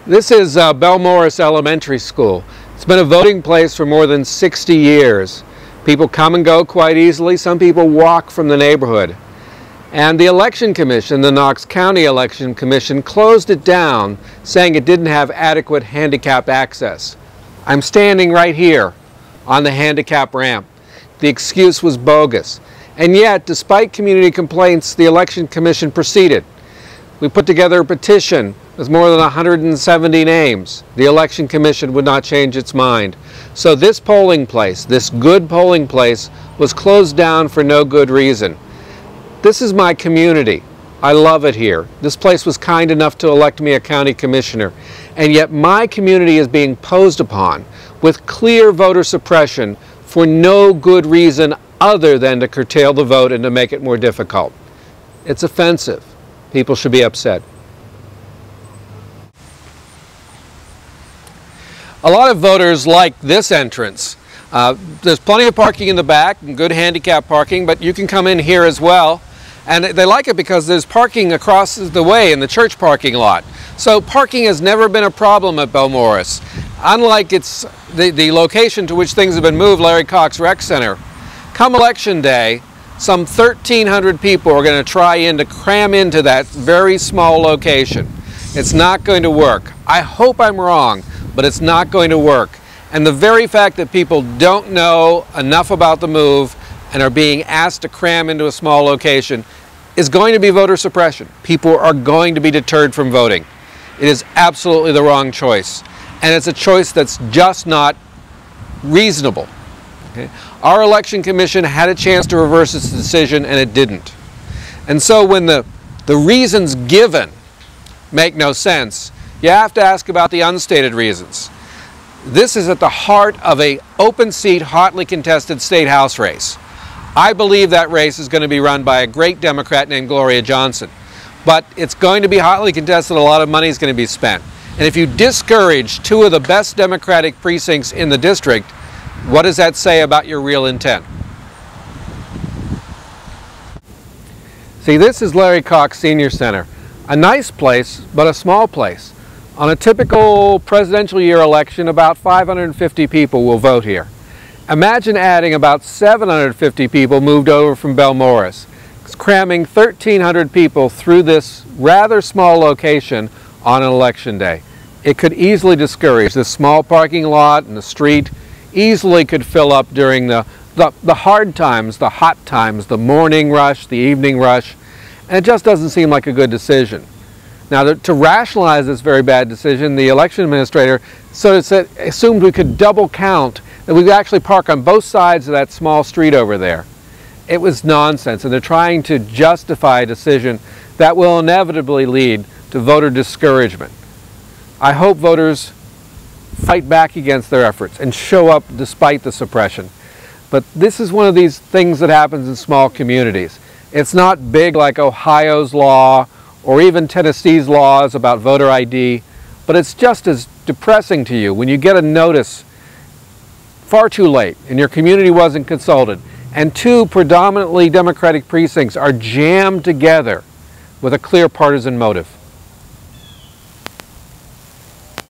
This is Belle Morris Elementary School. It's been a voting place for more than 60 years. People come and go quite easily. Some people walk from the neighborhood. And the Election Commission, the Knox County Election Commission, closed it down, saying it didn't have adequate handicap access. I'm standing right here on the handicap ramp. The excuse was bogus. And yet, despite community complaints, the Election Commission proceeded. We put together a petition with more than 170 names. The Election Commission would not change its mind. So this polling place, this good polling place, was closed down for no good reason. This is my community. I love it here. This place was kind enough to elect me a county commissioner. And yet my community is being posed upon with clear voter suppression for no good reason other than to curtail the vote and to make it more difficult. It's offensive. People should be upset. A lot of voters like this entrance. There's plenty of parking in the back and good handicap parking, but you can come in here as well. And they like it because there's parking across the way in the church parking lot. So parking has never been a problem at Belle Morris. Unlike the location to which things have been moved, Larry Cox Rec Center. Come election day, some 1,300 people are going to try to cram into that very small location. It's not going to work. I hope I'm wrong, but it's not going to work. And the very fact that people don't know enough about the move and are being asked to cram into a small location is going to be voter suppression. People are going to be deterred from voting. It is absolutely the wrong choice. And it's a choice that's just not reasonable. Okay? Our election commission had a chance to reverse its decision and it didn't. And so when the reasons given make no sense, you have to ask about the unstated reasons. This is at the heart of an open seat, hotly contested state house race. I believe that race is going to be run by a great Democrat named Gloria Johnson. But it's going to be hotly contested, a lot of money is going to be spent. And if you discourage two of the best Democratic precincts in the district, what does that say about your real intent? See, this is Larry Cox Senior Center. A nice place, but a small place. On a typical presidential year election, about 550 people will vote here. Imagine adding about 750 people moved over from Belle Morris, cramming 1,300 people through this rather small location on an election day. It could easily discourage. This small parking lot and the street easily could fill up during the hard times, the hot times, the morning rush, the evening rush, and it just doesn't seem like a good decision. Now, to rationalize this very bad decision, the election administrator assumed we could double count, that we could actually park on both sides of that small street over there. It was nonsense, and they're trying to justify a decision that will inevitably lead to voter discouragement. I hope voters fight back against their efforts and show up despite the suppression. But this is one of these things that happens in small communities. It's not big like Ohio's law or even Tennessee's laws about voter ID, but it's just as depressing to you when you get a notice far too late and your community wasn't consulted and two predominantly Democratic precincts are jammed together with a clear partisan motive.